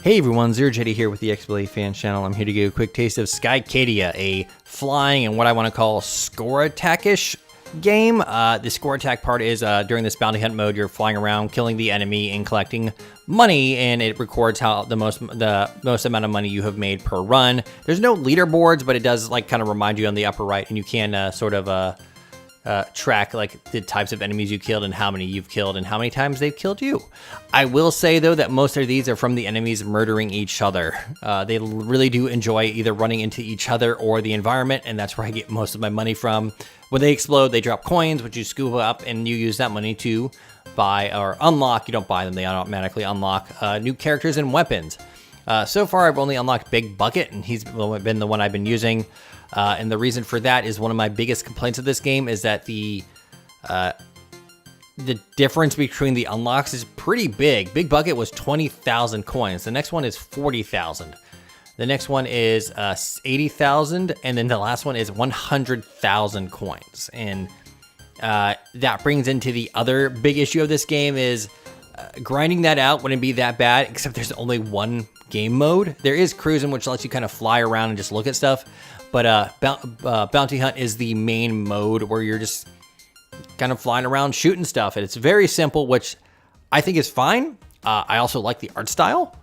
Hey everyone, ZeroJetty here with the XBLA Fans Channel. I'm here to give you a quick taste of Skycadia, a flying and what I want to call score attack-ish game. The score attack part is during this bounty hunt mode, you're flying around, killing the enemy, and collecting money, and it records how the most amount of money you have made per run. There's no leaderboards, but it does like kind of remind you on the upper right, and you can sort of track like the types of enemies you killed and how many you've killed and how many times they've killed you. I will say though that most of these are from the enemies murdering each other. They really do enjoy either running into each other or the environment, and that's where I get most of my money from. When they explode, they drop coins, which you scoop up, and you use that money to buy or unlock. You don't buy them, they automatically unlock new characters and weapons. So far, I've only unlocked Big Bucket, and he's been the one I've been using. And the reason for that is one of my biggest complaints of this game is that the difference between the unlocks is pretty big. Big Bucket was 20,000 coins. The next one is 40,000. The next one is 80,000. And then the last one is 100,000 coins. And that brings into the other big issue of this game is grinding that out wouldn't be that bad, except there's only one game mode. There is cruising, which lets you kind of fly around and just look at stuff. But Bounty Hunt is the main mode where you're just kind of flying around shooting stuff. And it's very simple, which I think is fine. I also like the art style.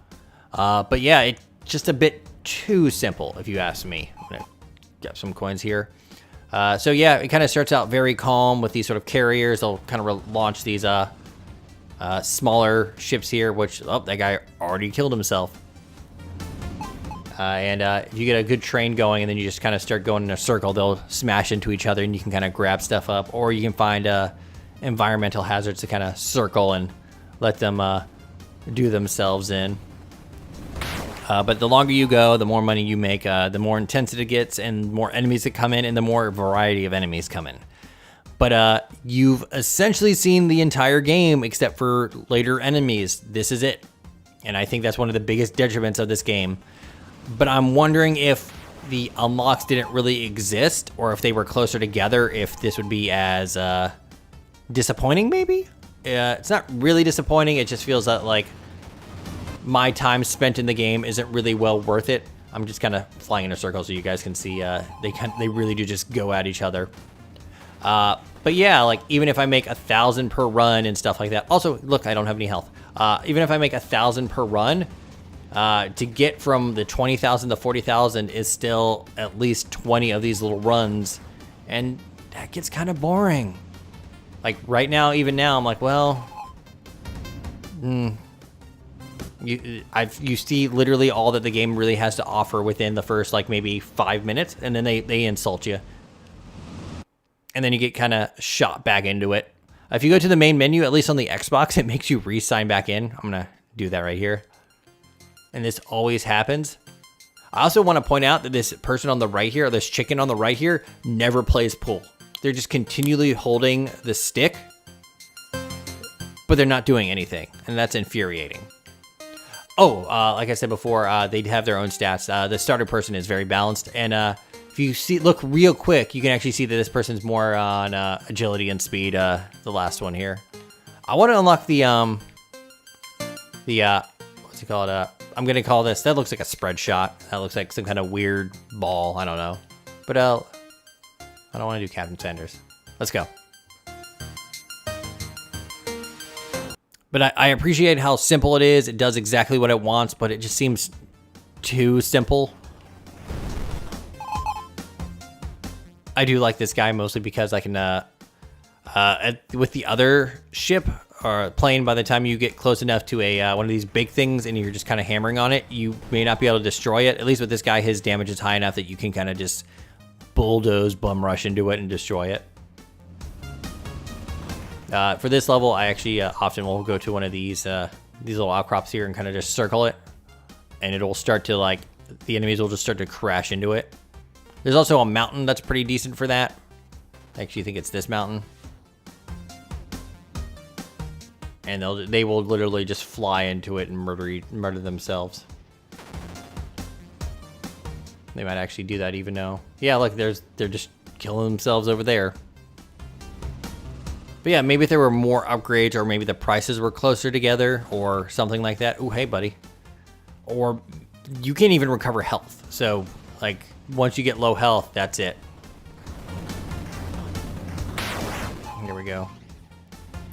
But yeah, it's just a bit too simple, if you ask me. I'm going to get some coins here. So yeah, it kind of starts out very calm with these sort of carriers. They'll kind of launch these smaller ships here, which, oh, that guy already killed himself. If you get a good train going and then you just kind of start going in a circle, they'll smash into each other and you can kind of grab stuff up, or you can find environmental hazards to kind of circle and let them do themselves in. But the longer you go, the more money you make, the more intense it gets and more enemies that come in and the more variety of enemies come in. But you've essentially seen the entire game except for later enemies. This is it. And I think that's one of the biggest detriments of this game. But I'm wondering if the unlocks didn't really exist, or if they were closer together, if this would be as disappointing, maybe? It's not really disappointing. It just feels that, like, my time spent in the game isn't really well worth it. I'm just kind of flying in a circle so you guys can see they really do just go at each other. But yeah, like, even if I make 1,000 per run and stuff like that. Also, look, I don't have any health. Even if I make 1,000 per run, to get from the 20,000 to 40,000 is still at least 20 of these little runs, and that gets kind of boring. Like right now, even now, I'm like, well, you see literally all that the game really has to offer within the first like maybe 5 minutes, and then they insult you, and then you get kind of shot back into it. If you go to the main menu, at least on the Xbox, it makes you re-sign back in. I'm gonna do that right here. And this always happens. I also want to point out that this person on the right here, or this chicken on the right here, never plays pool. They're just continually holding the stick, but they're not doing anything, and that's infuriating. Oh, like I said before, they have their own stats. The starter person is very balanced, and if you look real quick, you can actually see that this person's more on agility and speed. The last one here. I want to unlock the what's it called? I'm going to call this, that looks like a spread shot. That looks like some kind of weird ball. I don't know. But I don't want to do Captain Sanders. Let's go. But I appreciate how simple it is. It does exactly what it wants, but it just seems too simple. I do like this guy mostly because I can, with the other ship, or plane, by the time you get close enough to a one of these big things and you're just kind of hammering on it, you may not be able to destroy it. At least with this guy, his damage is high enough that you can kind of just bulldoze, bum rush into it and destroy it. For this level, I actually often will go to one of these little outcrops here and kind of just circle it, and it'll start to, like, the enemies will just start to crash into it. There's also a mountain that's pretty decent for that. I actually think it's this mountain. And they will literally just fly into it and murder themselves. They might actually do that even though, yeah, look, they're just killing themselves over there. But yeah, maybe if there were more upgrades, or maybe the prices were closer together or something like that. Ooh, hey, buddy. or you can't even recover health. So like once you get low health, that's it. Here we go.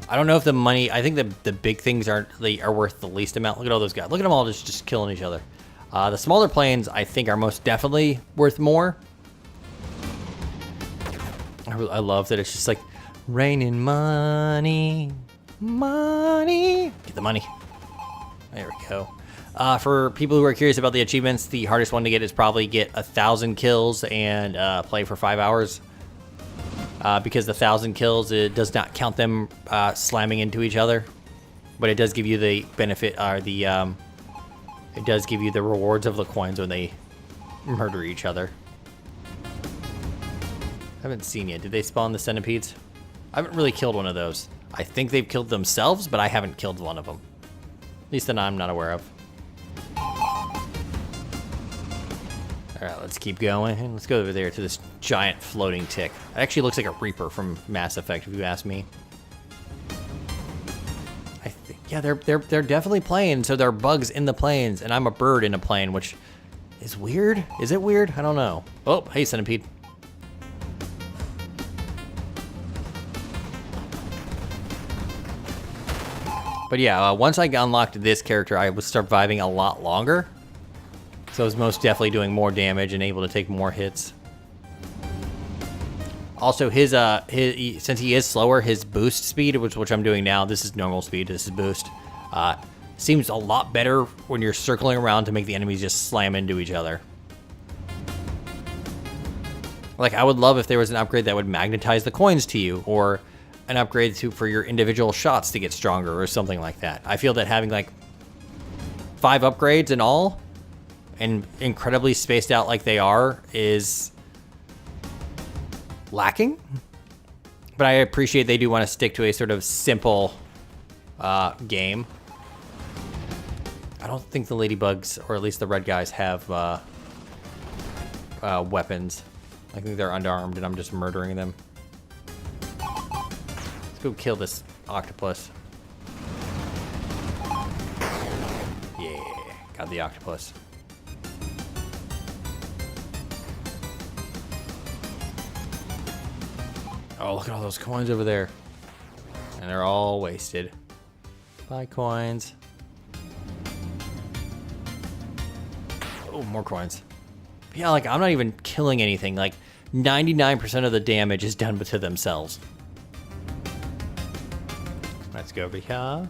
I don't know if the money, I think the big things are worth the least amount. Look at all those guys. Look at them all just killing each other. The smaller planes, I think, are most definitely worth more. I love that it's just like raining money, money. Get the money. There we go. For people who are curious about the achievements, the hardest one to get is probably get 1,000 kills and play for 5 hours. Because the 1,000 kills, it does not count them slamming into each other, but it does give you the benefit, or it does give you the rewards of the coins when they murder each other. I haven't seen yet. Did they spawn the centipedes? I haven't really killed one of those. I think they've killed themselves, but I haven't killed one of them. At least that I'm not aware of. Alright, let's keep going. Let's go over there to this giant floating tick. It actually looks like a Reaper from Mass Effect, if you ask me. I think, yeah, they're definitely planes, so there are bugs in the planes, and I'm a bird in a plane, which is weird. Is it weird? I don't know. Oh, hey, centipede. But yeah, once I unlocked this character, I was surviving a lot longer. So I was most definitely doing more damage and able to take more hits. Also, his since he is slower, his boost speed, which I'm doing now, this is normal speed, this is boost, seems a lot better when you're circling around to make the enemies just slam into each other. Like, I would love if there was an upgrade that would magnetize the coins to you, or an upgrade for your individual shots to get stronger, or something like that. I feel that having like 5 upgrades in all, and incredibly spaced out like they are, is lacking. But I appreciate they do want to stick to a sort of simple game. I don't think the ladybugs, or at least the red guys, have weapons. I think they're unarmed and I'm just murdering them. Let's go kill this octopus. Yeah, got the octopus. Oh, look at all those coins over there. And they're all wasted. Buy coins. Oh, more coins. Yeah, like, I'm not even killing anything. Like, 99% of the damage is done to themselves. Let's go over here.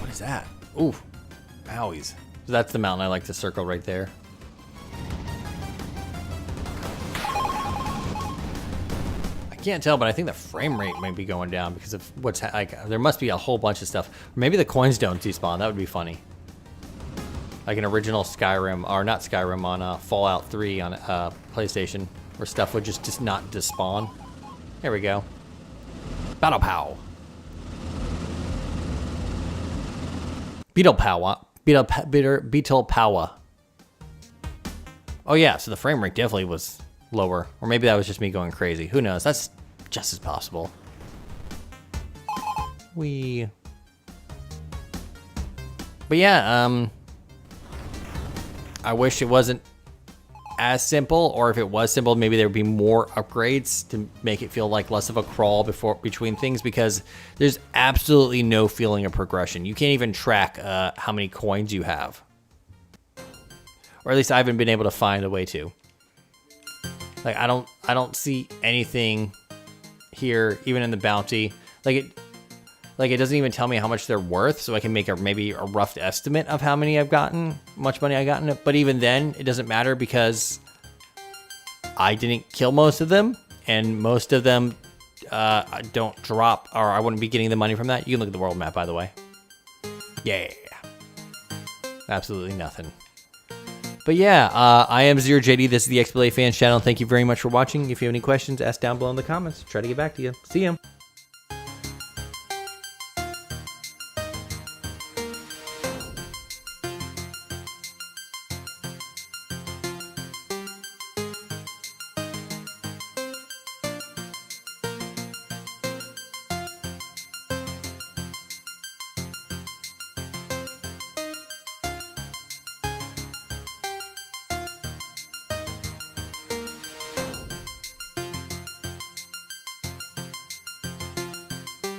What is that? Ooh, owies. So that's the mountain I like to circle right there. Can't tell, but I think the frame rate might be going down because of what's like. There must be a whole bunch of stuff. Or maybe the coins don't despawn. That would be funny. Like an original Skyrim, or not Skyrim, on Fallout 3 on PlayStation, where stuff would just not despawn. There we go. Battle Pow. Beetle Power. Beetle Power. Oh yeah, so the frame rate definitely was lower, or maybe that was just me going crazy. Who knows? That's just as possible. But yeah, I wish it wasn't as simple, or if it was simple, maybe there would be more upgrades to make it feel like less of a crawl between things, because there's absolutely no feeling of progression. You can't even track how many coins you have, or at least I haven't been able to find a way to. Like, I don't see anything here, even in the bounty. Like it doesn't even tell me how much they're worth, so I can make maybe a rough estimate of how many I've gotten, much money I've gotten. But even then, it doesn't matter because I didn't kill most of them, and most of them don't drop, or I wouldn't be getting the money from that. You can look at the world map, by the way. Yeah, absolutely nothing. But yeah, I am ZeroJD. This is the XBLA Fans channel. Thank you very much for watching. If you have any questions, ask down below in the comments. Try to get back to you. See ya.